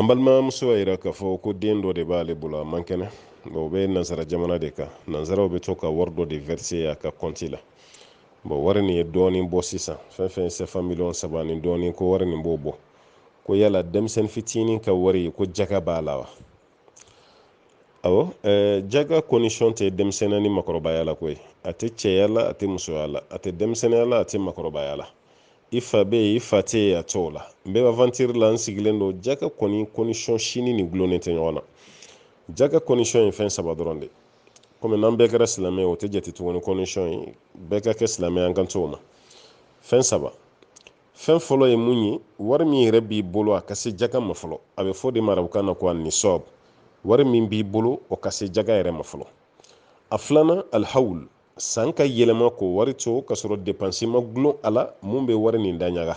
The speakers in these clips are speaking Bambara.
balima muso yira k'a fɔ ko den dɔ de b'ale bolo a man kɛnɛ o bɛ nansara jamana de kan nansaraw bɛ to ka wari dɔ de verser a ka compte la wari nin ye dɔɔnin bɔ sisan fɛn fɛn CFA miliyɔn 3 ni dɔɔnin ko wari nin b'o bɔ ko yala denmisɛnnin fitinin ka wari ko jaga b'a la wa awɔ jaga condition tɛ denmisɛnniya ni makɔrɔbaya la koyi a tɛ cɛya la a tɛ musoya la a tɛ denmisɛnniya la a tɛ makɔrɔbaya la i fa bɛ yen i fa tɛ yen a t'o la n bɛ aventure la n sigilen don jaga kɔni condition sini ni gulonnen tɛ ɲɔgɔn na jaga condition ye fɛn 3 dɔrɔn de komi n'an bɛɛ kɛra silamɛ o tɛ jate tuguni condition ye bɛɛ ka kɛ silamɛ an kan t'o ma fɛn 3 fɛn fɔlɔ ye mun ye wari min yɛrɛ b'i bolo a ka se jaga ma fɔlɔ a bɛ fɔ de ma arabukan na ko nisab wari min b'i bolo o ka se jaga yɛrɛ ma fɔlɔ a filanan alhawl san ka yɛlɛma k'o wari to ka sɔrɔ dépense ma gulon a la mun bɛ wari nin daɲaga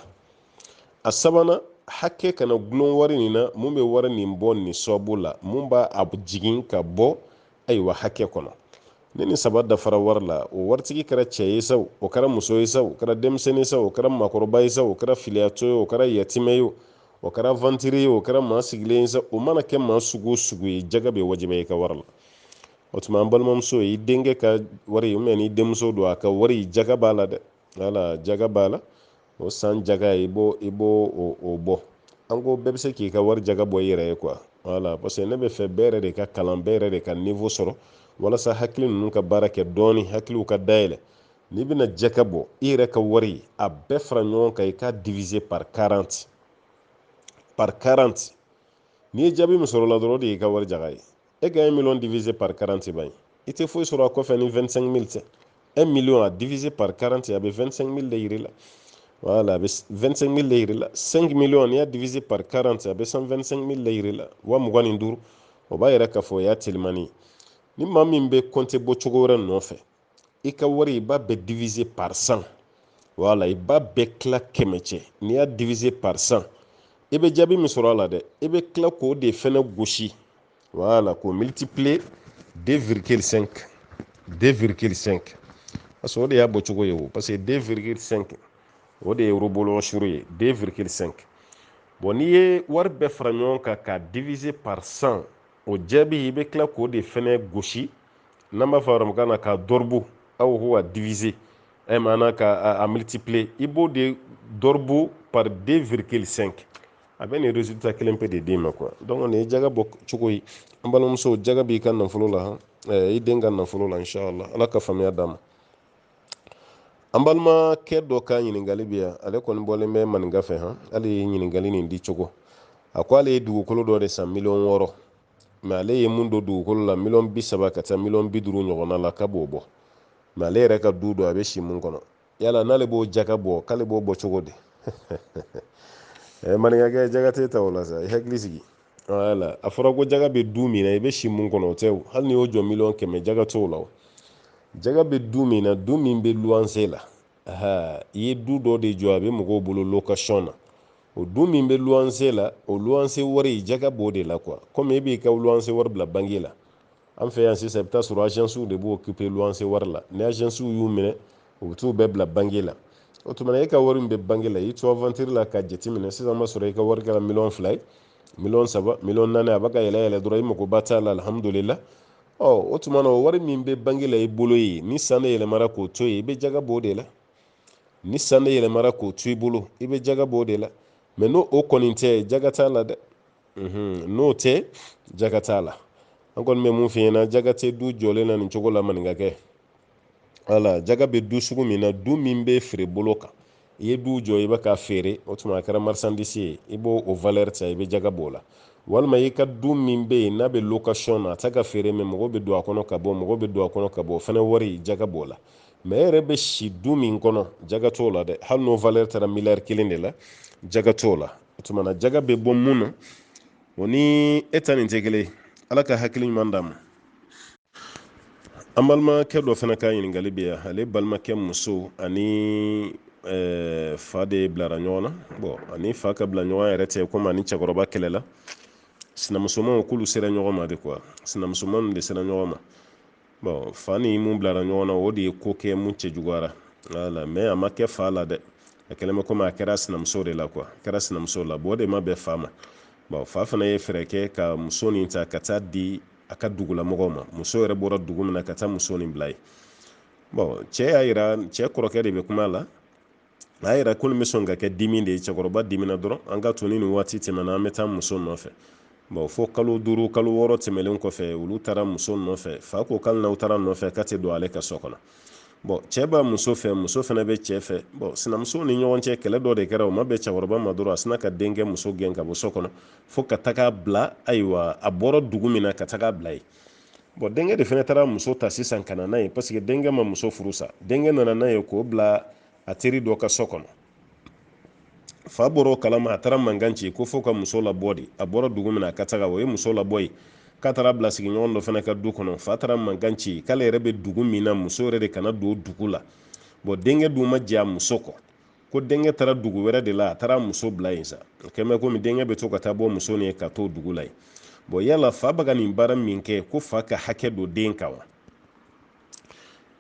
a sabanan hakɛ kana gulon wari nin na mun bɛ wari nin bɔ nisabu la mun b'a jigin ka bɔ ayiwa hakɛ kɔnɔ ni nin 3 dafara wari la o waritigi kɛra cɛ ye sa o kɛra muso ye sa o kɛra denmisɛnnin sa o kɛra makɔrɔba ye sa o kɛra filiyatɔ ye o kɛra yatimɛ ye o kɛra vantiri ye o kɛra maa sigilen ye sa o mana kɛ maa sugu o sugu ye jaga bɛ wajibiya i ka wari la o tuma an balimamuso i denkɛ ka wari ni denmuso don a ka wari jaga b'a la dɛ wala jaga b'a la o san jaga i b'o o bɔ an ko bɛɛ bɛ se k'i ka wari jaga bɔ i yɛrɛ ye quoi wala parce que ne bɛ fɛ bɛɛ yɛrɛ de ka kalan bɛɛ yɛrɛ de ka niveau sɔrɔ walasa hakili ninnu ka baara kɛ dɔɔni hakiliw ka dayɛlɛ n'i bɛna jaga bɔ i yɛrɛ ka wari a bɛɛ fara ɲɔgɔn kan i ka diviser par 40 n'i ye jaabi min sɔrɔ la dɔrɔn o de y'i ka wari jaga ye e ka 1 million divisé par 40 ban i tɛ foyi sɔrɔ a kɔfɛ ni 25 000 tɛ 1 million a divisé par 40 a bɛ 25 000 de yiri la voilà a bɛ 25 000 de yiri la 5 millions n'i y'a divisé par 40 a bɛ 125 000 de yiri la wa 25 o b'a yɛrɛ k'a fɔ o y'a telimani ni maa min bɛ compter bɔ cogo wɛrɛ nɔfɛ i ka wari i b'a bɛɛ divisé par 100 voilà i b'a bɛɛ tila kɛmɛ cɛ n'i y'a divisé par 100 i bɛ jaabi min sɔrɔ a la dɛ i bɛ tila k'o de fɛnɛ gosi voilà k'o multiplier 2,5 parce que o de y'a bɔ cogo ye o parce que 2,5 o de ye robolo shuru ye 2,5 bon n'i ye wari bɛɛ fara ɲɔgɔn kan k'a diviser par 100 o jaabi i bɛ tila k'o de fɛnɛ gosi n'an b'a fɔ arabukan na ka dɔribu aw ko a diviser maana ka a multiplier i b'o de dɔribu par 2,5 a bɛ nin résultat kelen pe de d'i ma quoi donc nin ye jaga bɔ cogo ye an balimamuso jaga b'i ka nafolo la i den ka nafolo la inshallah ala ka faamuya d'a ma an balimakɛ dɔ ka ɲininkali bɛ yan ale kɔni bɔlen bɛ maninka fɛ hali ɲininkali nin di cogo a ko ale ye dugukolo dɔ de san 6,000,000 mais ale ye mun don dugukolo la 30,000,000 ka taa 50,000,000 ɲɔgɔnna la k'a b'o bɔ mais ale yɛrɛ ka du don a bɛ si mun kɔnɔ yala n'ale b'o jaga bɔ k'ale b'o bɔ cogo di maninkakɛ jaga tɛ ta o la sa i hakili sigi wala a fɔra ko jaga bɛ du min na i bɛ si mun kɔnɔ o tɛ o hali ni y'o jɔ 100,000 jaga t'o la o jaga bɛ du min na du min bɛ luwanse la i ye du dɔ de jɔ a bɛ mɔgɔw bolo location na o du min bɛ luwanse la o luwanse wari jaga b'o de la quoi comme e b'i ka luwanse wari bila banque la an fɛ yan sisan i bɛ taa sɔrɔ agence de b'o occuper luwanse wari la ni agence y'u minɛ u bɛ t'u bɛɛ bila banque la o tuma e ka wari min bɛ banque la i to aventure la ka jateminɛ sisan b'a sɔrɔ i ka wari kɛra 2,000,000 ye 3,000,000 4,000,000 a bɛ ka yɛlɛ yɛlɛ dɔrɔn i magoba t'a la alhamdulillah o tuma na o wari min bɛ banque la i bolo ye ni san de yɛlɛmara k'o to yen i bɛ jaga b'o de la ni san de yɛlɛmara k'o to i bolo i bɛ jaga b'o de la mais n'o kɔni tɛ jaga t'a la dɛ n'o tɛ jaga t'a la an kɔni bɛ mun f'i ɲɛna jaga tɛ du jɔlen na nin cogo la maninkakɛ wala jaga bɛ du sugu min na du min bɛ feere bolo kan i ye du jɔ i bɛ k'a feere o tuma a kɛra marchandise ye i b'o o valeur ta i bɛ jaga b'o la walima i ka du min bɛ yen n'a bɛ location na a tɛ ka feere mais mɔgɔ bɛ don a kɔnɔ ka bɔ mɔgɔ bɛ don a kɔnɔ ka bɔ o fana wari jaga b'o la mais e yɛrɛ bɛ si du min kɔnɔ jaga t'o la dɛ hali n'o valeur taara miliyari 1 de la jaga t'o la o tuma na jaga bɛ bɔ mun na o ni e ta nin tɛ kelen ye ala ka hakili ɲuman d'a ma an balimakɛ dɔ fana ka ɲininkali bɛ yan ale balimakɛ muso ani fa de bilara ɲɔgɔn na bon ani fa ka bila ɲɔgɔn yɛrɛ tɛ komi ani cɛkɔrɔba kɛlɛla sinamusomanw k'olu sera ɲɔgɔn ma de quoi sinamusomanw de sera ɲɔgɔn ma bon fa ni mun bilara ɲɔgɔn na o de ye ko kɛ mun cɛ juguyara voilà mais a ma kɛ fa la dɛ a kɛlen bɛ komi a kɛra sinamuso de la quoi a kɛra sinamuso la bon o de ma bɛn fa ma bon fa fana ye fɛrɛ kɛ ka muso nin ta ka taa di a ka dugulamɔgɔw ma muso yɛrɛ bɔra dugu min na ka taa muso nin bila ye bon cɛ y'a yira cɛ kɔrɔkɛ de bɛ kuma la a yira ko nin bɛ sɔn ka kɛ dimi de ye cɛkɔrɔba dimina dɔrɔn an ka to ni nin waati tɛmɛna an bɛ taa muso nɔfɛ bon fo kalo 5 kalo 6 tɛmɛlen kɔfɛ olu taara muso nɔfɛ fa ko k'ali n'aw taara nɔfɛ k'a tɛ don ale ka so kɔnɔ bon cɛ b'a muso fɛ muso fana bɛ cɛ fɛ bon sinamuso ni ɲɔgɔn cɛ kɛlɛ dɔ de kɛra o ma bɛn cɛkɔrɔba ma dɔrɔn a sina ka denkɛ muso gɛn ka bɔ so kɔnɔ fo ka taga bila ayiwa a bɔra dugu min na ka taga bila ye bon denkɛ de fana taara muso ta sisan ka na n'a ye parce que denkɛ ma muso furu sa denkɛ nana n'a ye k'o bila a teri dɔ ka so kɔnɔ fa bɔra o kalama a taara mankan ci ko fo ka muso labɔ de a bɔra dugu min na a ka taga o ye muso labɔ ye k'a taara bila sigiɲɔgɔn dɔ fana ka du kɔnɔ fa taara mankan ci k'ale yɛrɛ bɛ dugu min na muso yɛrɛ de kana don dugu la bon denkɛ dun ma jɛ a muso kɔ ko denkɛ taara dugu wɛrɛ de la a taara muso bila yen sa o kɛlen bɛ komi denkɛ bɛ to ka taa bɔ muso nin ye ka t'o dugu la yen bon yala fa bɛ ka nin baara min kɛ ko fa ka hakɛ don den kan wa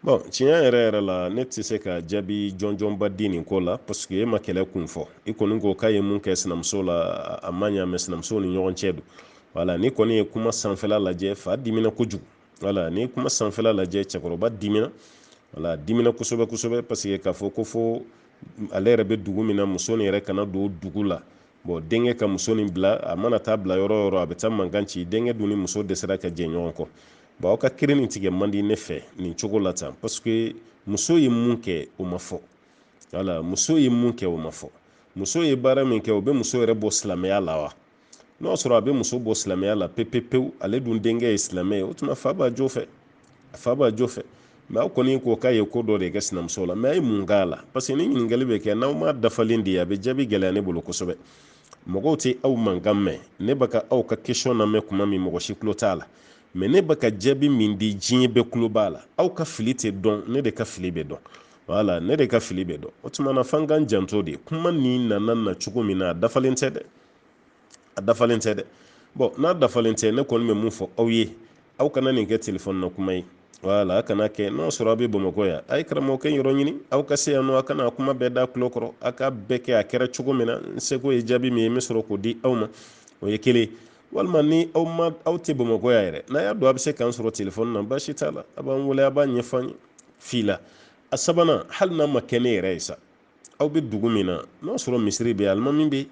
bon tiɲɛ yɛrɛ yɛrɛ la ne tɛ se ka jaabi jɔnjɔnba di nin ko la parce que e ma kɛlɛ kun fɔ i kɔni ko k'a ye mun kɛ sinamuso la a ma ɲa mɛ sinamuso ni ɲɔgɔn cɛ don wala ni kɔni ye kuma sanfɛla lajɛ fa dimina kojugu wala ni kuma sanfɛla lajɛ cɛkɔrɔba dimina wala dimina kosɛbɛ kosɛbɛ parce que k'a fɔ ko fo ale yɛrɛ bɛ dugu min na muso nin yɛrɛ kana don dugu la bon denkɛ ka muso nin bila a mana taa bila yɔrɔ o yɔrɔ a bɛ taa mankan ci denkɛ dun ni muso dɛsɛra ka jɛ ɲɔgɔn kɔ bon aw ka kiiri nin tigɛ man di ne fɛ nin cogo la tan parce que muso ye mun kɛ o ma fɔ wala muso ye mun kɛ o ma fɔ muso ye baara min kɛ o bɛ muso yɛrɛ bɔ silamɛya la wa n'o sɔrɔ a bɛ muso bɔ silamɛya la pewu ale dun denkɛ ye silamɛ ye o tuma fa b'a jo fɛ fa b'a jo fɛ mɛ aw kɔni ko k'a ye ko dɔ de kɛ sinamuso la mɛ a ye mun k'a la parce que ni ɲininkali bɛ kɛ n'aw ma dafalen de ye a bɛ jaabi gɛlɛya ne bolo kosɛbɛ mɔgɔw tɛ aw mankan mɛn ne bɛ ka aw ka question lamɛn kuma min mɔgɔ si tulo t'a la mɛ ne bɛ ka jaabi min di diɲɛ bɛɛ tulo b'a la aw ka fili tɛ dɔn ne de ka fili bɛ dɔn wala ne de ka fili bɛ dɔn o tuma na f'an k'an janto de kuma nin nana na cogo min na a dafalen tɛ dɛ a dafalen tɛ dɛ bon n'a dafalen tɛ ne kɔni bɛ mun fɔ aw ye aw kana nin kɛ telefɔni na kuma ye wala a kana kɛ n'o sɔrɔ a bɛ bamakɔ yan a ye karamɔgɔkɛ yɔrɔ ɲini aw ka se yan nɔ a kana kuma bɛɛ da tulo kɔrɔ a ka bɛɛ kɛ a kɛra cogo min na n seko ye jaabi min ye n bɛ sɔrɔ k'o di aw ma o ye kelen walima ni aw tɛ bamakɔ yan yɛrɛ n'a y'a dɔn a bɛ se k'an sɔrɔ telefɔni na baasi t'a la a b'an wele a b'a ɲɛfɔ an ye fi la a sabanan hali n'a ma kɛ ne yɛrɛ ye sa aw bɛ dugu min na n'o sɔrɔ misiri bɛ yen alimami bɛ yen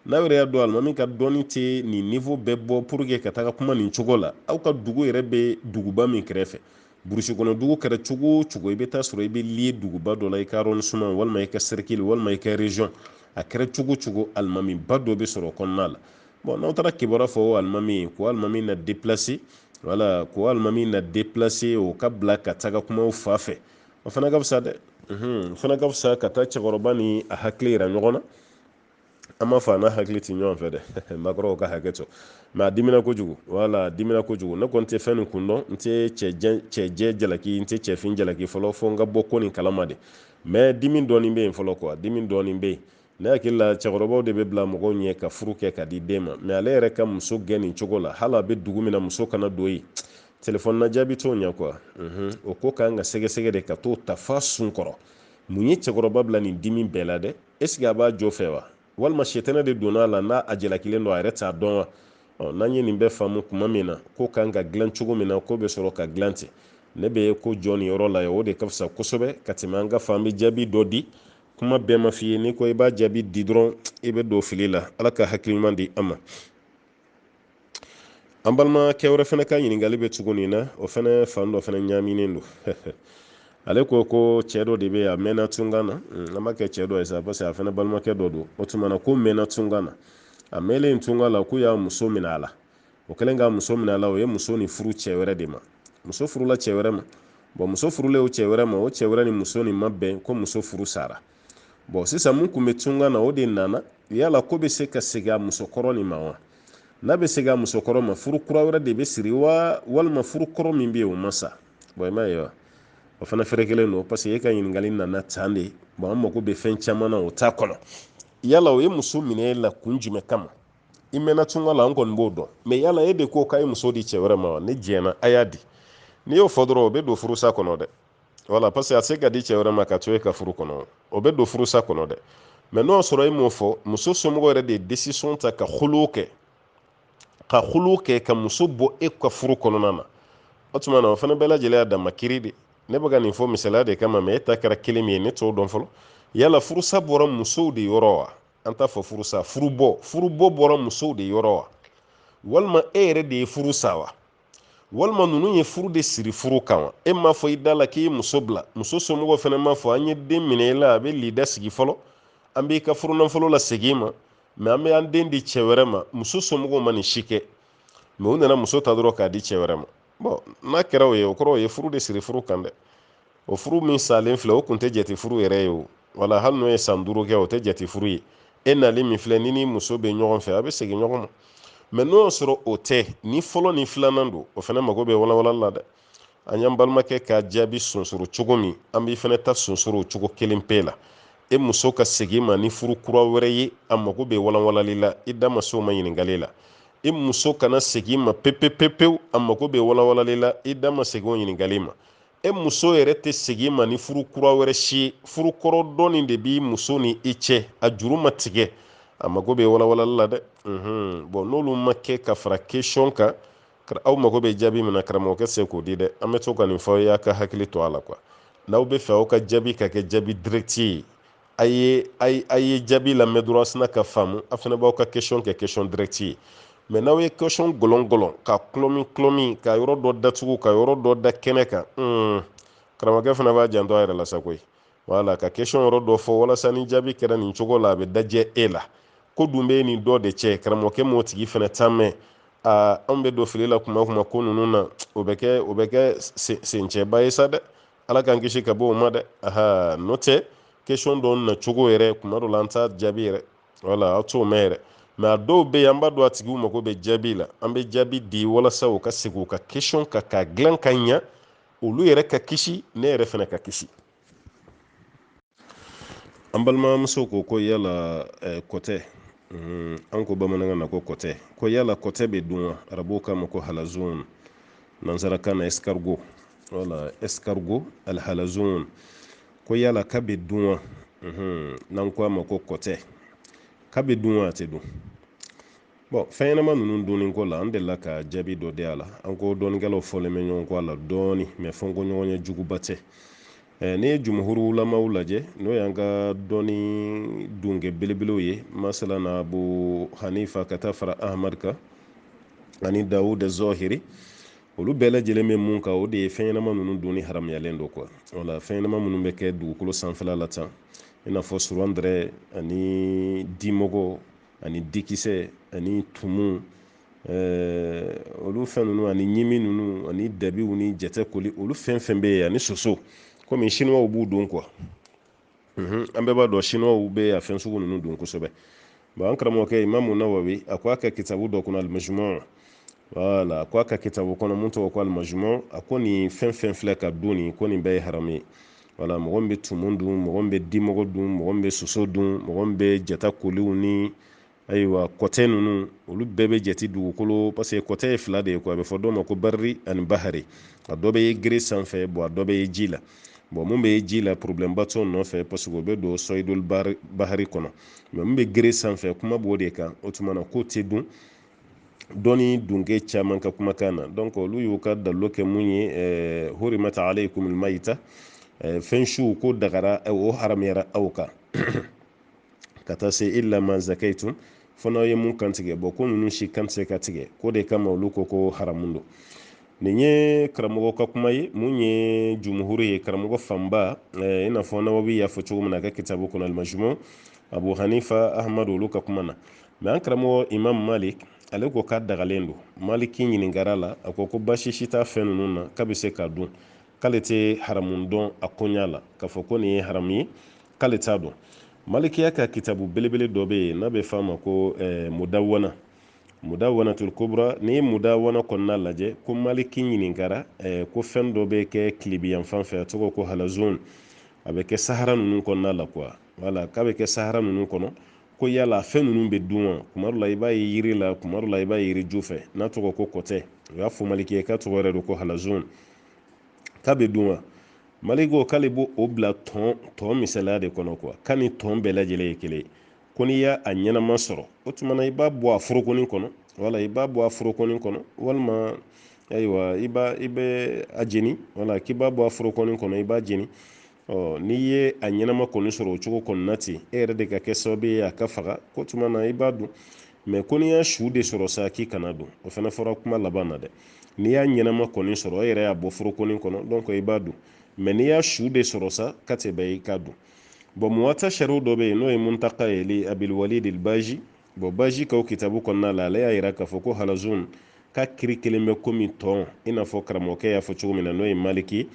n'a yɛrɛ y'a dɔn alimami ka dɔnni tɛ nin niveau bɛɛ bɔ pour que ka taga kuma nin cogo la aw ka dugu yɛrɛ bɛ duguba min kɛrɛfɛ burusi kɔnɔ dugu kɛra cogo o cogo i bɛ taa sɔrɔ i bɛ liye duguba dɔ la i ka arrondissement walima i ka cercle walima i ka région a kɛra cogo o cogo alimami ba dɔ bɛ sɔrɔ o kɔnɔna la bon n'aw taara kibaruya fɔ o alimami ye ko alimami na déplacer wala ko alimami na déplacer o ka bila ka taga kumaw fa fɛ o fana ka fisa dɛ o fana ka fisa ka taa cɛkɔrɔba ni a hakili yira ɲɔgɔn na an m'a fɔ a n'a hakili tɛ ɲɔgɔn fɛ dɛ maakɔrɔw ka hakɛ to mɛ a dimina kojugu wala a dimina kojugu ne kɔni tɛ fɛn nin kun dɔn n tɛ cɛjɛ jalaki n tɛ cɛfin jalaki fɔlɔ fo n ka bɔ ko nin kalama de mɛ dimi dɔɔni bɛ yen fɔlɔ kuwa dimi dɔɔni bɛ yen ne hakili la cɛkɔrɔbaw de bɛ bila mɔgɔw ɲɛ ka furu kɛ ka di den ma mɛ ale yɛrɛ ka muso gɛn nin cogo la hali a bɛ dugu min na muso kana don yen telefɔni na jaabi t'o ɲɛ kuwa o ko kan ka sɛgɛsɛgɛ de ka t'o ta fa sun kɔrɔ mun ye cɛkɔrɔba bila nin dimi bɛɛ la dɛ est-ce que a b'a jɔ fɛ wa walima sɛtɛnɛ de donna a la n'a a jalakilen don a yɛrɛ t'a dɔn wa n'an ye nin bɛɛ faamu tuma min na ko kan ka dilan cogo min na ko bɛ sɔrɔ ka dilan ten ne bɛ ko jɔ nin yɔrɔ la o de ka fisa kosɛbɛ ka tɛmɛ an ka fɔ an bɛ jaabi dɔ di kuma bɛɛ ma f'i ye n'i ko i b'a jaabi di dɔrɔn i bɛ don fili la ala ka hakili ɲuman di an ma an balimakɛ wɛrɛ fana ka ɲininkali bɛ cogo nin na o fana fan dɔ fana ɲaaminen don ale ko cɛ dɔ de bɛ yen a mɛnna tungan na an b'a kɛ cɛ dɔ ye sa parce que a fana balimakɛ dɔ don o tuma na ko mɛnna tungan na a mɛnlen tungan la k'u y'a muso minɛ a la o kɛlen k'a muso minɛ a la o ye muso ni furu cɛ wɛrɛ de ma muso furula cɛ wɛrɛ ma bon muso furulen o cɛ wɛrɛ ma o cɛ wɛrɛ ni muso ni ma bɛn ko muso furu sara bon sisan mun tun bɛ tungan na o de nana yala ko bɛ se ka segin a musokɔrɔ nin ma wa n'a bɛ segin a musokɔrɔ ma furu kura wɛrɛ de bɛ siri wa walima furu kɔrɔ min bɛ yen o ma sa bon i m'a ye wa o fana fɛrɛ kelen don parce que e ka ɲininkali nana tan de bon an mago bɛ fɛn caman na o t'a kɔnɔ yala o ye muso minɛ la kun jumɛn kama i mɛnna tunga la an kɔni b'o dɔn mɛ yala e de ko k'a ye muso di cɛ wɛrɛ ma wa ne diɲɛna a y'a di n'i y'o fɔ dɔrɔn o bɛ don furusa kɔnɔ dɛ wala parce que a se ka di cɛ wɛrɛ ma ka to e ka furu kɔnɔ o bɛ don furusa kɔnɔ dɛ mɛ n'o y'a sɔrɔ e m'o fɔ muso somɔgɔw yɛrɛ de ye décision ta ka holo kɛ ka khulu kɛ ka muso bɔ e ka furu kɔnɔna na o tuma na o fana bɛɛ lajɛlen y'a dama kiri de ne bɛ ka nin fɔ misaliya de kama mɛ e ta kɛra kelen min ye ne t'o dɔn fɔlɔ yala furusa bɔra musow de yɔrɔ wa an t'a fɔ furusa furubɔ bɔra musow de yɔrɔ wa walima e yɛrɛ de ye furu sa wa walima ninnu ye furu de siri furu kan wa e m'a fɔ i da la k'i ye muso bila muso somɔgɔw fana m'a fɔ an ye den minɛ i la a bɛ lida sigi fɔlɔ an b'i ka furu nafolo la segin ma mɛ an bɛ an den di cɛ wɛrɛ ma muso somɔgɔw ma nin si kɛ mɛ u nana muso ta dɔrɔn k'a di cɛ wɛrɛ ma bon n'a kɛra o ye o kɔrɔ o ye furu de siri furu kan dɛ o furu min salen filɛ o kun tɛ jate furu yɛrɛ ye o wala hali n'o ye san 5 kɛ o tɛ jate furu ye e nali min filɛ ni ni muso bɛ ɲɔgɔn fɛ a bɛ segin ɲɔgɔn ma mɛ n'o y'a sɔrɔ o tɛ ni fɔlɔ ni filanan don o fana mago bɛ walawalali la dɛ an y'an balimakɛ ka jaabi sonsoro cogo min an b'i fana ta sonsoro o cogo kelen pe la e muso ka segin ma ni furu kura wɛrɛ ye a mago bɛ walawalali la i da ma se o ma ɲininkali la i muso kana segin ma pepepepewu a mago bɛ walawalali la i da ma segin o ɲininkali ma e muso yɛrɛ tɛ segin ma ni furu kura wɛrɛ si ye furu kɔrɔ dɔɔnin de b'i muso ni i cɛ a juru ma tigɛ a mago bɛ walawalali la dɛ bon n'olu ma kɛ ka fara question kan aw mago bɛ jaabi min na karamɔgɔkɛ se k'o di dɛ an bɛ to ka nin fɔ y'a ka hakili to a la quoi n'aw bɛ fɛ aw ka jaabi ka kɛ jaabi direct ye a ye jaabi lamɛn dɔrɔn sina ka faamu a fana b'aw ka question kɛ question direct ye mɛ n'aw ye question gɔlɔngɔlɔn ka kulɔmi ka yɔrɔ dɔ datugu ka yɔrɔ dɔ da kɛnɛ kan karamɔgɔkɛ fana b'a janto a yɛrɛ la sa koyi wala ka question yɔrɔ dɔ fɔ walasa ni jaabi kɛra nin cogo la a bɛ dajɛ e la ko dun bɛ nin dɔ de cɛ karamɔgɔkɛ m'o tigi fana ta mɛn anw bɛ don fili la kuma o kuma ko ninnu na o bɛ kɛ sencɛba ye sa dɛ ala k'an kisi ka bɔ o ma dɛ n'o tɛ question dɔw na cogo yɛrɛ kuma dɔ la an t'a jaabi yɛrɛ wala aw t'o mɛn yɛrɛ mɛ a dɔw bɛ yen an b'a dɔn a tigiw mago bɛ jaabi la an bɛ jaabi di walasa u ka segin u ka question kan k'a dilan ka ɲa olu yɛrɛ ka kisi ne yɛrɛ fana ka kisi an balimamuso ko yala kɔtɛ an ko bamanankan na ko kɔtɛ ko yala kɔtɛ bɛ dun wa arabuw k'a ma ko halazon nansarakan na escargot wala escargot alhalazon ko yala k'a bɛ dun wa n'an ko a ma ko kɔtɛ k'a bɛ dun wa a tɛ dun bon fɛn ɲɛnama ninnu dunni ko la an delila ka jaabi dɔ di a la an ko dɔnnikɛlaw fɔlen bɛ ɲɔgɔn kɔ a la dɔɔni mɛ fɔ ko ɲɔgɔn ye juguba tɛ n'i ye jumhurulamaw lajɛ n'o y'an ka dɔnni dunkɛ belebelew ye masala na abu hanifa ka taa fara ahamad kan ani dawud zɔhiri olu bɛɛ lajɛlen bɛ mun kan o de ye fɛn ɲɛnama ninnu dunni haramuyalen don quoi wala fɛn ɲɛnama minnu bɛ kɛ dugukolo sanfɛla la tan i n'a fɔ surandɛrɛ ani dimɔgɔ ani dikisɛ ani tumu olu fɛn ninnu ani ɲimi ninnu ani dabiw ni jɛtɛ koli olu fɛn fɛn bɛ yen ani soso komi chinois b'u don quoi an bɛɛ b'a dɔn chinois bɛ a fɛn sugu ninnu don kosɛbɛ bon an karamɔgɔkɛ imamu nawawi a ko a ka kitabu dɔ kɔnɔ alimajumɔ wala a ko a ka kitabu kɔnɔ mun tɔgɔ ko alimajumɔ a ko nin fɛn fɛn filɛ ka dun nin ko nin bɛɛ ye haramu ye wala mɔgɔ min bɛ tumu dun mɔgɔ min bɛ dimɔgɔ dun mɔgɔ min bɛ soso dun mɔgɔ min bɛ jata koliw ni ayiwa kɔtɛ ninnu olu bɛɛ bɛ jate dugukolo parce que kɔtɛ ye fila de ye quoi a bɛ fɔ dɔw ma ko bariri ani bahari a dɔ bɛ ye gere sanfɛ bon a dɔ bɛ ye ji la bon mun bɛ ye ji la problème ba t'o nɔfɛ parce que o bɛ don sɔyidol bahari kɔnɔ mais mun bɛ gere sanfɛ kuma b'o de kan o tuma na k'o tɛ dun dɔnni dunkɛ caman ka kumakan na donc olu y'u ka dalilu kɛ mun ye hurimata alaykumul mayita fɛn siw ko dagara o haramuyara aw kan ka taa se illa ma zakaytum fo n'aw ye mun kantigɛ bon ko ninnu si kan tɛ se ka tigɛ ko de kama olu ko haramu don nin ye karamɔgɔ ka kuma ye mun ye jumhuri ye karamɔgɔ fanba i n'a fɔ nawawi y'a fɔ cogo min na a ka kitabu kɔnɔ alimajumɔ abu hanifa ahmadu olu ka kuma na mɛ an karamɔgɔ imam malik ale ko k'a dagalen don maliki ɲininkara la a ko baasi si t'a fɛn ninnu na k'a bɛ se k'a dun k'ale tɛ haramu dɔn a koɲa la k'a fɔ ko nin ye haramu ye k'ale t'a dɔn malikiya ka kitabu belebele dɔ bɛ yen n'a bɛ f'a ma ko mudawwanatul kubra ni mudawwana kɔnɔna lajɛ ko maliki ɲininkara ko fɛn dɔ bɛ kɛ tilibiyan fan fɛ a tɔgɔ ko halazon a bɛ kɛ sahara ninnu kɔnɔna la quoi wala k'a bɛ kɛ sahara ninnu kɔnɔ ko yala fɛn ninnu bɛ dun wa kuma dɔ la i b'a ye yiri la kuma dɔ la i b'a ye yiri ju fɛ n'a tɔgɔ ko kɔtɛ o y'a fɔ maliki ye k'a tɔgɔ yɛrɛ don ko halazon k'a bɛ dun wa maliki ko k'ale b'o bila tɔn misaliya de kɔnɔ quoi k'a ni tɔn bɛɛ lajɛlen ye kelen ko n'i y'a ɲɛnama sɔrɔ o tuma na i b'a bɔ a forokonin kɔnɔ wala i b'a bɔ a forokɔni kɔnɔ walima ayiwa i bɛ a jeni wala k'i b'a bɔ a forokɔni kɔnɔ i b'a jeni n'i ye a ɲɛnama kɔni sɔrɔ o cogo kɔni na ten e yɛrɛ de ka kɛ sababu ye a ka faga ko tuma na i b'a dun mɛ ko n'i y'a su de sɔrɔ sa k'i kana dun o fana fɔra kuma laban na dɛ n'i y'a ɲɛnama kɔni sɔrɔ e yɛrɛ y'a bɔ forokɔni kɔnɔ donc i b'a dun mɛ n'i y'a su de sɔrɔ sa ka tɛ bɛɛ i ka dun bon muwata sariw dɔ bɛ yen n'o ye muntaka ye li abil walid al baji bon baji ka o kitabu kɔnɔna la ale y'a yira k'a fɔ ko halazun ka kiri kelen bɛ komi tɔn i n'a fɔ karamɔgɔkɛ y'a fɔ cogo min na n'o ye maliki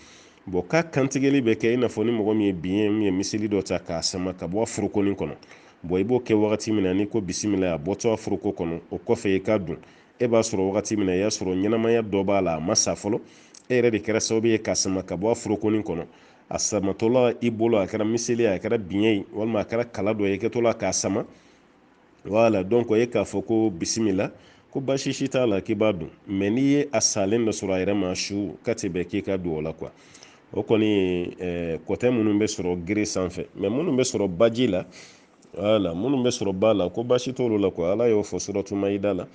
bon ka kantigɛli bɛ kɛ i n'a fɔ ni mɔgɔ min ye biɲɛ min ye miseli dɔ ta k'a sama ka bɔ a forokɔni kɔnɔ bon i b'o kɛ wagati min na n'i ko bisimila a bɔtɔ a foroko kɔnɔ o kɔfɛ i ka dun e b'a sɔrɔ wagati min na i y'a sɔrɔ ɲɛnamaya dɔ b'a la a ma sa fɔlɔ e yɛrɛ de kɛra sababu ye k'a sama ka bɔ a forokɔni kɔnɔ a samatɔla i bolo a kɛra miseli a kɛra biɲɛ ye walima a kɛra kala dɔ ye i kɛtɔla k'a sama wala donc o ye k'a fɔ ko bisimila ko basi si t'a la k'i b'a dun mɛ n'i ye a salen dɔ sɔrɔ a yɛrɛ ma su ka tɛ bɛn k'i ka don o la quoi o kɔni ye kɔtɛ minnu bɛ sɔrɔ gere sanfɛ mɛ minnu bɛ sɔrɔ baji la wala minnu bɛ sɔrɔ ba la ko basi t'olu la quoi ala y'o fɔ suratu maida la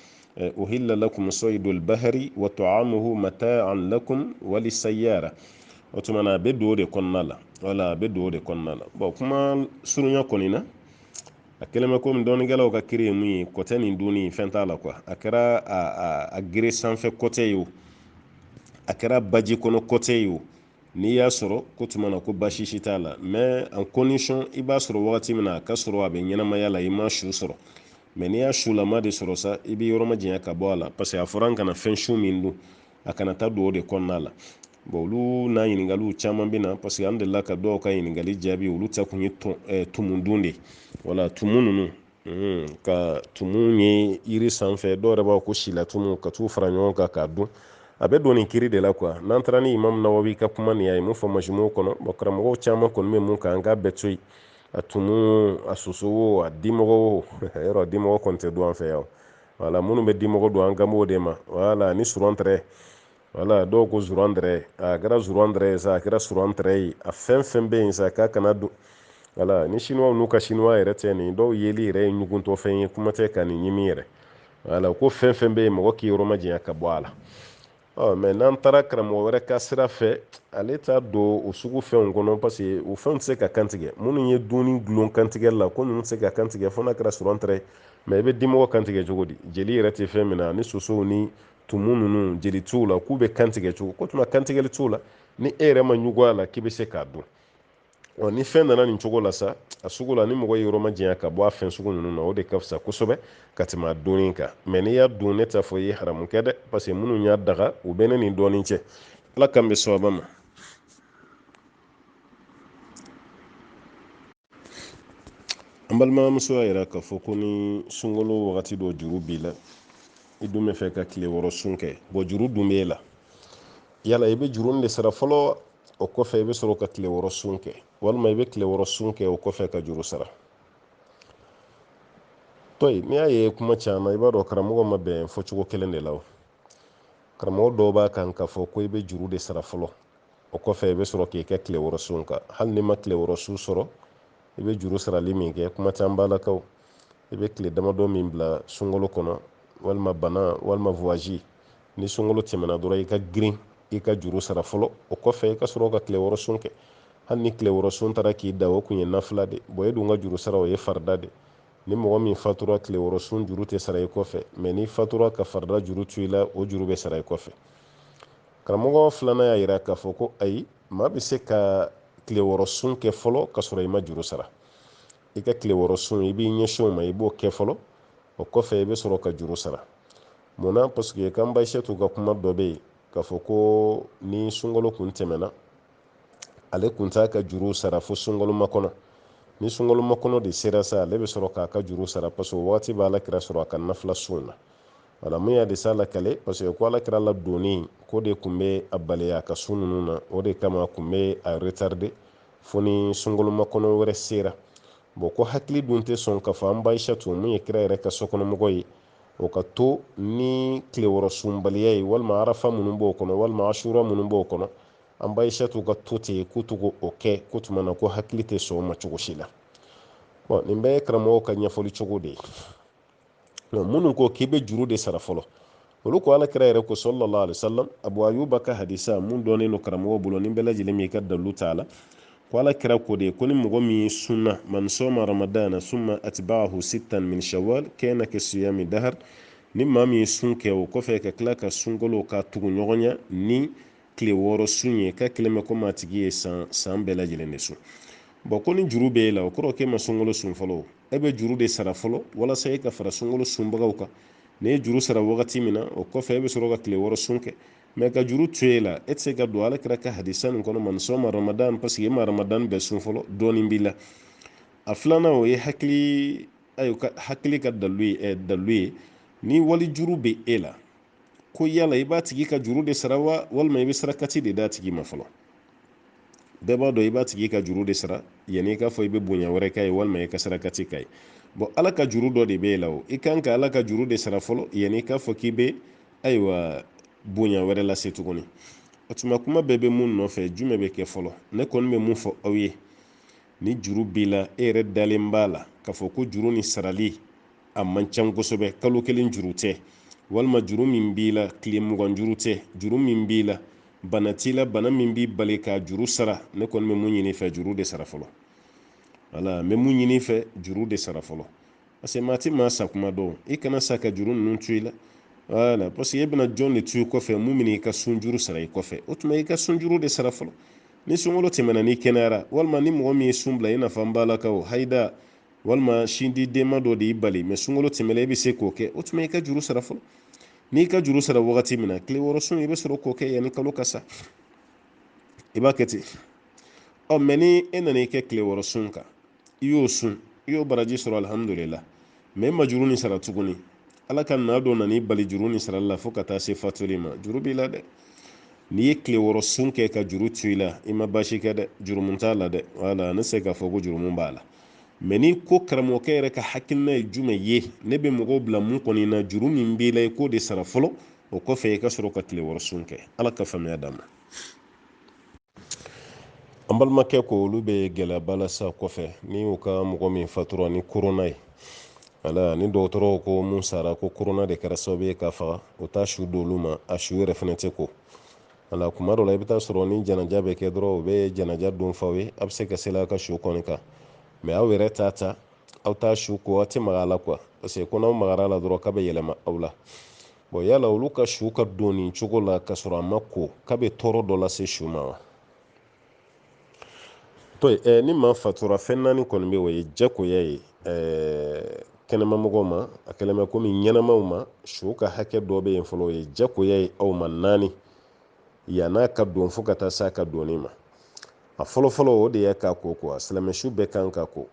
uhilla lakum saydul bahari wa ta'amuhu mata'an lakum walisayyara o tuma na a bɛ don o de kɔnɔna la wala a bɛ don o de kɔnɔna la bon kuma surunya kɔni na a kɛlen bɛ komi dɔɔnikɛlaw ka kiri ye mun ye kɔtɛ nin dunni fɛn t'a la quoi a kɛra a gere sanfɛ kɔtɛ ye o a kɛra baji kɔnɔ kɔtɛ ye o n'i y'a sɔrɔ ko tuma na ko basi si t'a la mais en condition i b'a sɔrɔ wagati min na a ka sɔrɔ a bɛ ɲɛnamaya la i ma su sɔrɔ mɛ n'i y'a sulama de sɔrɔ sa i bɛ yɔrɔ ma janya ka bɔ a la parce que a fɔra an kana fɛn su min dun a kana taa don o de kɔnɔna la bon olu n'a ɲininkaliw caman bɛ na parce que an delila ka dɔw ka ɲininkali jaabi olu ta kun ye tumu dun de wala tumu ninnu ka tumu ye yiri sanfɛ dɔw yɛrɛ b'a ko sila tumu ka t'u fara ɲɔgɔn kan k'a dun a bɛ don nin kiri de la quoi n'an taara ni imam nawawi ka kuma nin y'a ye mun fɔ majmu'u kɔnɔ bon karamɔgɔw caman kɔni bɛ mun kan an k'a bɛɛ to yen a tumu a soso o a dimɔgɔ o yɔrɔ dimɔgɔ kɔni tɛ don an fɛ yan wala minnu bɛ dimɔgɔ don an gamo de ma wala ni surɔntrɛ wala dɔw ko zurandrɛ a kɛra zurandrɛ ye sa a kɛra surɔntrɛ ye a fɛn fɛn bɛ yen sa k'a kana don wala ni chinois n'u ka chinois yɛrɛ tɛ nin dɔw yeli yɛrɛ ye ɲuguntɔ fɛn ye kuma tɛ ka nin ɲimi yɛrɛ wala ko fɛn fɛn bɛ yen mɔgɔ k'i yɔrɔ ma janya ka bɔ a la mɛ n'an taara karamɔgɔ wɛrɛ ka sira fɛ ale t'a don o sugu fɛnw kɔnɔ parce que o fɛnw tɛ se ka kantigɛ minnu ye dunni dulon kantigɛli la ko ninnu tɛ se ka kantigɛ fo n'a kɛra surɔntrɛ mɛ i bɛ dimɔgɔ kantigɛ cogo di jeli yɛrɛ tɛ fɛn min na ni sosow ni tumu ninnu jeli t'u la k'u bɛ kantigɛ cogo ko tuma kantigɛli t'u la ni e yɛrɛ ma ɲugu a la k'i bɛ se k'a dun ni fɛn nana nin cogo la sa a sugu la ni mɔgɔ ye yɔrɔ ma janya ka bɔ a fɛn sugu ninnu na o de ka fisa kosɛbɛ ka tɛmɛ a dunni kan mɛ n'i y'a dun ne t'a fɔ i ye haramu kɛ dɛ parce que minnu y'a daga u bɛ ne nin dɔɔnin cɛ ala k'an bɛ sababa ma an balimamuso y'a yira k'a fɔ ko ni sunkalo wagati dɔ juru b'i la i dun bɛ fɛ ka tile wɔɔrɔ sun kɛ bon juru dun b'e la yala i bɛ juru de sara fɔlɔ o kɔfɛ i bɛ sɔrɔ ka tile wɔɔrɔ sun kɛ walima i bɛ tile wɔɔrɔ sun kɛ o kɔfɛ ka juru sara tɔyi n'i y'a ye kuma caman i b'a dɔn karamɔgɔ ma bɛn fɔcogo kelen de la o karamɔgɔ dɔw b'a kan k'a fɔ ko i bɛ juru de sara fɔlɔ o kɔfɛ i bɛ sɔrɔ k'i kɛ tile wɔɔrɔ sun kan hali n'i ma tile wɔɔrɔ sun sɔrɔ i bɛ juru sarali min kɛ kuma caman b'a la kaw i bɛ tile damadɔ min bila sunkalo kɔnɔ walima bana walima voyage ni sunkalo tɛmɛna dɔrɔn i ka girin i ka juru sara fɔlɔ o kɔfɛ i ka sɔrɔ ka tile wɔɔrɔ sun kɛ hali ni tile wɔɔrɔ sun taara k'i da o kun ye nafila de bon e dun ka juru sara o ye farida de ni mɔgɔ min fatura tile wɔɔrɔ sun juru tɛ sara i kɔfɛ mɛ ni fatura ka farida juru to i la o juru bɛ sara i kɔfɛ karamɔgɔ filanan y'a yira k'a fɔ ko ayi maa bɛ se ka tile wɔɔrɔ sun kɛ fɔlɔ ka sɔrɔ i ma juru sara i ka tile wɔɔrɔ sun i b'i ɲɛsin o ma i b'o kɛ fɔlɔ o kɔfɛ i bɛ sɔrɔ ka juru sara munna parce que kan bayisɛtu ka kuma dɔ bɛ yen k'a fɔ ko ni sunkalo kun tɛmɛna ale kun t'a ka juru sara fo sunkalo makɔnɔ ni sunkalo makɔnɔ de sera sa ale bɛ sɔrɔ k'a ka juru sara parce que o waati b'a alakira sɔrɔ a ka nafila sun na wala mun y'a de sa lakale parce que ko alakira la donni ko de kun bɛ a bali a ka sun ninnu na o de kama a kun bɛ a retarder fo ni sunkalo makɔnɔ wɛrɛ sera bon ko hakili dun tɛ sɔn k'a fɔ an bayisɛtu mun ye kira yɛrɛ ka sokɔnɔmɔgɔ ye o ka to ni tile wɔɔrɔ sunbaliya ye walima arafa minnu b'o kɔnɔ walima asura minnu b'o kɔnɔ an bayisɛtu ka to ten k'u to k'o kɛ ko tuma na ko hakili tɛ sɔn o ma cogo si la bon nin bɛɛ ye karamɔgɔw ka ɲɛfɔli cogo de ye munun ko k'i bɛ juru de sara fɔlɔ olu ko alakira yɛrɛ ko sallallahu alaihi wasallam abu ayuba ka hadisa mun dɔnnen no karamɔgɔ bolo ni bɛɛ lajɛlen min ka dalu ta la ko alakira ko de ko ni mɔgɔ min sunna man soma ramadana summa atba'ahu sittan min shawwal kana ka siyami dahar ni maa min sun kɛ o kɔfɛ ka tila ka sunkalo ka tugu ɲɔgɔn ɲa ni tile 6 sun ye ka kelen bɛ komi a tigi ye san bɛɛ lajɛlen de sun bon ko ni juru bɛ e la o kɔrɔ k'e ma sunkalo sun fɔlɔ e bɛ juru de sara fɔlɔ walasa e ka fara sunkalo sunbagaw kan ni ye juru sara wagati min na o kɔfɛ e bɛ sɔrɔ ka tile 6 sun kɛ mɛ ka juru to e la e tɛ se ka don alakira ka hadisa nin kɔnɔ man sɔma ramadan parce que e ma ramadan bɛɛ sun fɔlɔ dɔɔnin b'i la a filanan o ye hakili ka dalu ye ni wali juru bɛ e la ko yala i b'a tigi ka juru de sara wa walima i bɛ sarakati de d'a tigi ma fɔlɔ bɛɛ b'a dɔn i b'a tigi ka juru de sara yanni i k'a fɔ i bɛ bonya wɛrɛ k'a ye walima i ka sarakati k'a ye bon ala ka juru dɔ de bɛ e la o i kan ka ala ka juru de sara fɔlɔ yanni i k'a fɔ k'i bɛ ayiwa bonya wɛrɛ lase tuguni o tuma kuma bɛɛ bɛ mun nɔfɛ jumɛn bɛ kɛ fɔlɔ ne kɔni bɛ mun fɔ aw ye ni juru b'i la e yɛrɛ dalen b'a la k'a fɔ ko juru ni sarali a man ca kosɛbɛ kalo kelen juru tɛ walima juru min b'i la tile 20 juru tɛ juru min b'i la bana t'i la bana min b'i bali ka juru sara ne kɔni bɛ mun ɲini fɛ juru de sara fɔlɔ wala n bɛ mun ɲini fɛ juru de sara fɔlɔ parce que maa ti maa sa kuma dɔn i kana sa ka juru ninnu to i la wala parce que e bɛna jɔn de to i kɔfɛ mun bɛna i ka sun juru sara i kɔfɛ o tuma i ka sun juru de sara fɔlɔ ni sunkalo tɛmɛna ni kɛnɛyara walima ni mɔgɔ min ye sun bila i n'a fɔ an balakaw hayida walima sindi denma dɔ de y'i bali mɛ sunkalo tɛmɛna i bɛ se k'o kɛ o tuma i ka juru sara fɔlɔ n'i ka juru sara wagati min na tile 6 sun i bɛ sɔrɔ k'o kɛ yanni kalo ka sa i b'a kɛ ten mɛ ni e nana i kɛ tile 6 sun kan i y'o sun i y'o baraji sɔrɔ alhamdulillah mɛ e ma juru ni sara tuguni ala ka na dɔ nana i bali juru ni sarali la fo ka taa se fatuli ma juru b'i la dɛ n'i ye tile 6 sun kɛ ka juru to i la i ma baasi kɛ dɛ jurumun t'a la dɛ wala ne se k'a fɔ ko jurumun b'a la mɛ ni ko karamɔgɔkɛ yɛrɛ ka hakilina ye jumɛn ye ne bɛ mɔgɔw bila mun kɔni na juru min b'i la i k'o de sara fɔlɔ o kɔfɛ i ka sɔrɔ ka tile 6 sun kɛ ala ka faamuya d'a ma an balimakɛ ko olu bɛ gɛlɛyaba la sa kɔfɛ ni u ka mɔgɔ min fatura ni korona ye ala ni dɔgɔtɔrɔw ko mun sara ko korona de kɛra sababu ye k'a faga o t'a su d'olu ma a su yɛrɛ fɛnɛ tɛ ko ala kuma dɔ la i bɛ taa sɔrɔ ni janaja bɛ kɛ dɔrɔn u bɛ janaja don f'aw ye a bɛ se ka seli a ka su kɔni kan mɛ aw yɛrɛ t'a ta aw t'a su ko aw tɛ maga a la quoi parce que ko n'aw magara a la dɔrɔn k'a bɛ yɛlɛma aw la bon yala olu ka su ka don nin cogo la ka sɔrɔ a ma ko k'a bɛ tɔɔrɔ dɔ lase su ma wa to ni maa fatura fɛn naani kɔni bɛ o ye jagoya ye kɛnɛmamɔgɔw ma a kɛlen bɛ komi ɲɛnamaw ma su ka hakɛ dɔ bɛ yen fɔlɔ o ye jagoya ye aw ma naani yann'a ka don fo ka taa s'a ka donni ma a fɔlɔfɔlɔ o de ye k'a ko a silamɛsu bɛɛ kan ka ko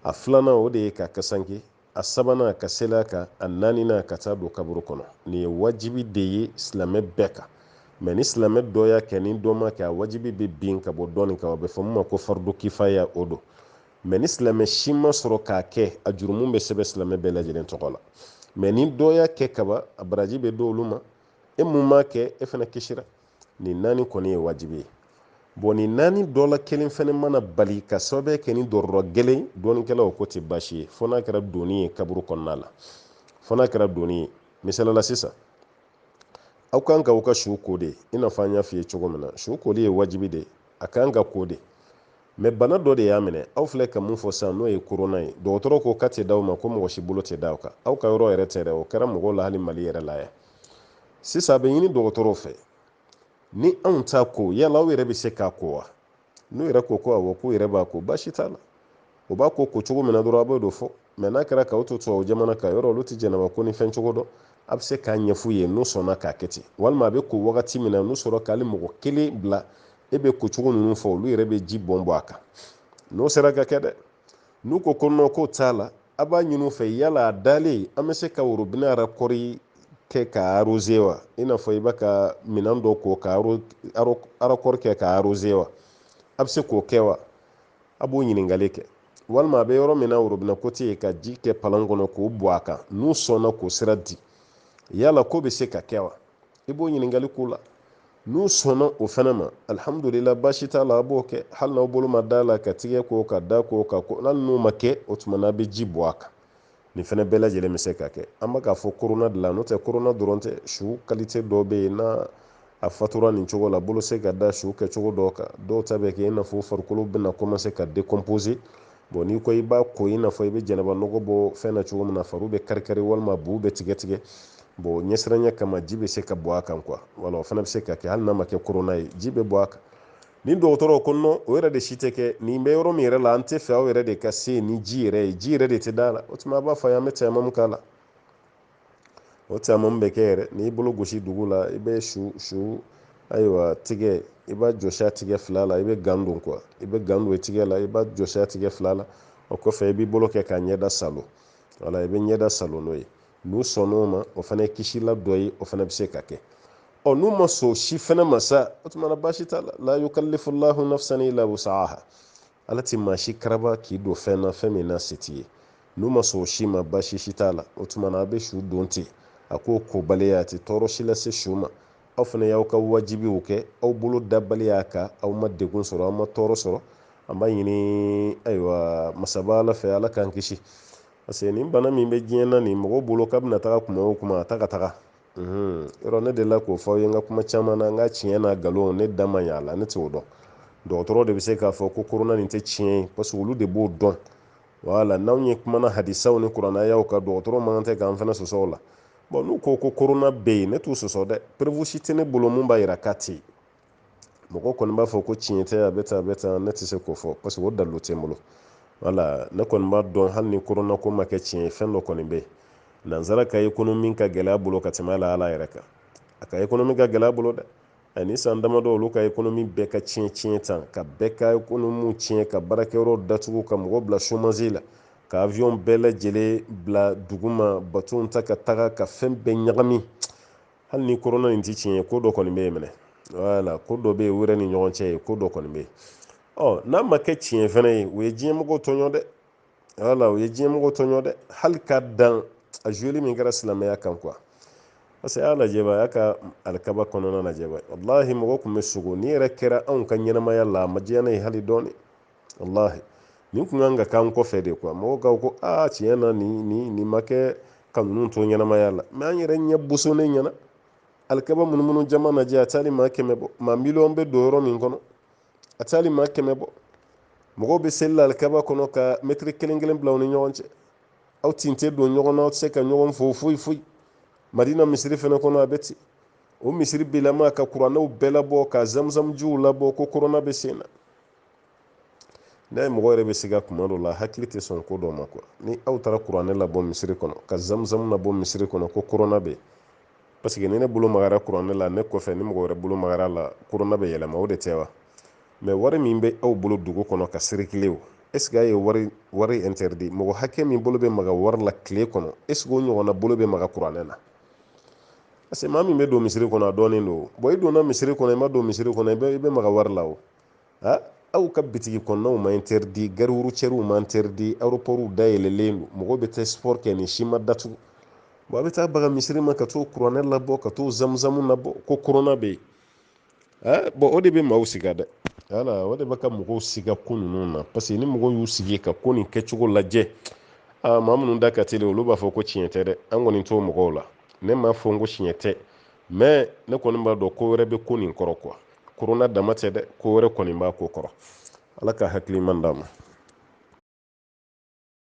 a filanan o de ye ka kasanke a sabanan ka seli a kan a naaninan ka taa don kaburu kɔnɔ nin ye wajibi de ye silamɛ bɛɛ kan mɛ ni silamɛ dɔ y'a kɛ ni dɔ ma kɛ a wajibi bɛ bin ka bɔ dɔɔnin kan a bɛ fɔ min ma ko fardu kifaya o don mɛ ni silamɛ si ma sɔrɔ k'a kɛ a jurumu bɛ sɛbɛn silamɛ bɛɛ lajɛlen tɔgɔ la mɛ ni dɔ y'a kɛ kaba a baraji bɛ don olu ma e mun m'a kɛ e fana kisira nin naani kɔni ye wajibi ye bon nin naani dɔ la kelen fɛnɛ mana bali ka sababu kɛ ni dɔrɔrɔ gɛlɛn dɔɔninkɛlaw ko tɛ baasi ye fo n'a kɛra donni ye kaburu kɔnɔna la fo n'a kɛra donni ye misalala sisan aw kan ka aw ka su ko de i n'a fɔ an y'a f'i ye cogo min na su koli ye wajibi de a kan ka ko de mɛ bana dɔ de y'a minɛ aw filɛ ka mun fɔ sisan n'o ye korona ye dɔgɔtɔrɔ ko ka tɛ d'aw ma ko mɔgɔ si bolo tɛ d'aw kan aw ka yɔrɔ yɛrɛ tɛ dɛ o kɛra mɔgɔw la hali mali yɛrɛ la yan sisan a bɛ ɲini dɔgɔtɔrɔw fɛ ni anw t'a ko yala aw yɛrɛ bɛ se k'a ko wa n'u yɛrɛ ko ko awɔ k'u yɛrɛ b'a ko baasi t'a la o b'a ko cogo min na dɔrɔn a b'o de fɔ mɛ n'a kɛra k'aw to tubabu jamana kan yɔrɔ olu tɛ jɛnɛba ko ni fɛn cogo dɔn a bɛ se k'a ɲɛf'u ye n'u sɔnna k'a kɛ ten walima a bɛ ko wagati min na n'u sɔrɔ k'ale mɔgɔ kelen bila e bɛ ko cogo ninnu fɔ olu yɛrɛ bɛ ji bɔn a kan n'o sera ka kɛ dɛ n'u ko k'o t'a la a b'a ɲini u fɛ yala a dalen an bɛ se ka worobinɛ arakɔri kɛ ka arose wa i n'a fɔ i bɛ ka minɛn dɔ ko ka arakɔri kɛ ka arose wa a bɛ se k'o kɛ wa a b'o ɲininkali kɛ walima a bɛ yɔrɔ min na worobinɛ ko tɛ yen ka ji kɛ palan kɔnɔ k'o bɔ a kan n'u sɔnna k'o sira di yala ko bɛ se ka kɛ wa i b'o ɲininkali k'u la n'u sɔnna o fana ma alhamdulillah baasi t'a la a b'o kɛ hali n'aw bolo ma da la ka tigɛ ko ka da ko ka ko hali n'o ma kɛ o tuma n'a bɛ ji bɔ a kan ni fana bɛɛ lajɛlen bɛ se ka kɛ an bɛ k'a fɔ korona de la n'o tɛ korona dɔrɔn tɛ su qualité dɔ bɛ yen na a fatura nin cogo la bolo se ka da su kɛcogo dɔ kan dɔw ta bɛ kɛ i n'a fɔ farikolo bɛna commencer ka décomposer bon n'i ko i b'a ko i n'a fɔ i bɛ jɛnɛba nɔgɔ bɔ fɛn na cogo min na fariw bɛ kari-kari walima bu bɛ tigɛ-tigɛ bon ɲɛsiranya kama ji bɛ se ka bɔ a kan quoi wala o fana bɛ se ka kɛ hali n'a ma kɛ korona ye ji bɛ bɔ a kan ni dɔgɔtɔrɔw ko non o yɛrɛ de si tɛ kɛ nin bɛ yɔrɔ min yɛrɛ la an tɛ fɛ aw yɛrɛ de ka se ni ji yɛrɛ ye ji yɛrɛ de tɛ d'a la o tuma a b'a fɔ an bɛ tayammum k'a la o tayammum bɛ kɛ yɛrɛ n'i bolo gosi dugu la i bɛ su ayiwa tigɛ i b'a jɔsi a tigɛ fila la i bɛ gan don quoi i bɛ gan don i tigɛ la i b'a jɔsi a tigɛ fila la o kɔfɛ i b'i bolo kɛ k'a ɲɛda salon wala i bɛ ɲɛda salon n'o ye n'u sɔnn'o ma o fana ye kisila dɔ ye o fana bɛ se ka kɛ n'u ma sɔn si fana ma sa o tuma na baasi t'a la la yukallifu llahu nafsan illa wus'aha ala tɛ maa si karaba k'i don fɛn na fɛn min na se t'i ye n'u ma sɔn si ma baasi si t'a la o tuma na a bɛ su don ten a k'o kobaliya a tɛ tɔɔrɔ si lase su ma aw fana y'aw ka wajibiw kɛ aw bolo dabaliya kan aw ma degun sɔrɔ aw ma tɔɔrɔ sɔrɔ an b'a ɲini ayiwa masaba ala fɛ ala k'an kisi parce que nin bana min bɛ diɲɛ na nin mɔgɔw bolo k'a bɛna taga kuma o kuma a ta ka taga yɔrɔ ne delila k'o fɔ aw ye n ka kuma caman na n ka tiɲɛ n'a nkalon ne da man ɲi a la ne t'o dɔn dɔgɔtɔrɔ de bɛ se k'a fɔ ko korona nin tɛ tiɲɛ ye parce que olu de b'o dɔn wala n'anw ye kumana hadisaw ni kuranɛyaw kan dɔgɔtɔrɔ man kan tɛ k'an fana sɔsɔ o la bon n'u ko korona bɛ yen ne t'u sɔsɔ dɛ preuve si tɛ ne bolo mun b'a jira k'a tɛ yen mɔgɔ kɔni b'a fɔ ko tiɲɛ tɛ a bɛ tan ne tɛ se k'o fɔ parce que o dalilu tɛ n bolo wala ne kɔni b'a dɔn hali ni korona ko ma kɛ tiɲɛ ye fɛn dɔ kɔni bɛ yen nanzara ka économie ka gɛlɛya bolo ka tɛmɛ ala yɛrɛ kan a ka économie ka gɛlɛya bolo dɛ ani san damadɔ olu ka économie bɛɛ ka tiɲɛ tan ka bɛɛ ka économie tiɲɛ ka baarakɛyɔrɔ datugu ka mɔgɔ bila chômage la ka avion bɛɛ lajɛlen bila duguma bateau ta ka taga ka fɛn bɛɛ ɲagami hali ni korona nin tɛ tiɲɛ ye ko dɔ kɔni bɛ yen minɛ wala ko dɔ bɛ yen u yɛrɛ ni ɲɔgɔn cɛ ye ko dɔ kɔni bɛ yen n'a ma kɛ tiɲɛ fana ye u ye diɲɛmɔgɔw tɔɲɔ dɛ wala u ye diɲɛmɔgɔw tɔɲɔ dɛ hali ka dan a joueli min kɛra silamɛya kan quoi parce que a y'a lajɛ ba a y'a ka alikaba kɔnɔna lajɛ ba walahi mɔgɔ tun bɛ sogo ni yɛrɛ kɛra anw ka ɲɛnamaya la a ma diya ne ye hali dɔɔni walahi nin tun kan ka k'an kɔfɛ de quoi mɔgɔw k'a ko tiɲɛ na nin ma kɛ ka ninnu to ɲɛnamaya la mais an yɛrɛ ɲɛ bosonnen ɲɛna alikaba munumunu jama lajɛ a taali maa 100 bɔ maa miliyɔn bɛ don yɔrɔ min kɔnɔ a taali maa 100 bɔ mɔgɔw bɛ seli la alikaba kɔnɔ ka mɛtiri kelen kelen bila u ni ɲɔgɔn cɛ aw tin tɛ don ɲɔgɔn na aw tɛ se ka ɲɔgɔn fo foyi madina misiri fana kɔnɔ a bɛ ten o misiri bilama ka kuranɛw bɛɛ labɔ ka zamzam jiw labɔ ko korona bɛ sen na n'a ye mɔgɔ yɛrɛ bɛ se ka kuma dɔ la hakili tɛ sɔn ko dɔ ma quoi ni aw taara kuranɛ labɔ misiri kɔnɔ ka zamzam labɔ misiri kɔnɔ ko korona bɛ yen parce que ni ne bolo magara kuranɛ la ne kɔfɛ ni mɔgɔ wɛrɛ bolo magara la korona bɛ yɛlɛma o de tɛ wa mais wari min bɛ aw bolo dugu kɔnɔ ka circuler o est ce que a ye wari interdit mɔgɔ hakɛ min bolo bɛ maga wari la tile kɔnɔ est ce que o ɲɔgɔnna bolo bɛ maga kuranɛ na parce que maa min bɛ don misiri kɔnɔ a dɔɔnin don bon i donna misiri kɔnɔ i ma don misiri kɔnɔ i bɛ maga wari la o aw ka bitigi kɔnɔnaw ma interdit gare routière ma interdit aéroports dayɛlɛlen don mɔgɔw bɛ taa sport kɛ ni si ma datugu bon a bɛ taa baga misiri ma ka t'o kuranɛ labɔ ka t'o zamzam labɔ ko korona bɛ yen bon o de bɛ maaw siga dɛ wala o de bɛ ka mɔgɔw siga ko ninnu na parce que ni mɔgɔw y'u sigi ka ko nin kɛcogo lajɛ maa minnu da ka teli olu b'a fɔ ko tiɲɛ tɛ dɛ an kɔni t'o mɔgɔw la ne m'a fɔ n ko tiɲɛ tɛ mais ne kɔni b'a dɔn ko wɛrɛ bɛ ko nin kɔrɔ quoi korona dama tɛ dɛ ko wɛrɛ kɔni b'a ko kɔrɔ ala ka hakili ɲuman d'an ma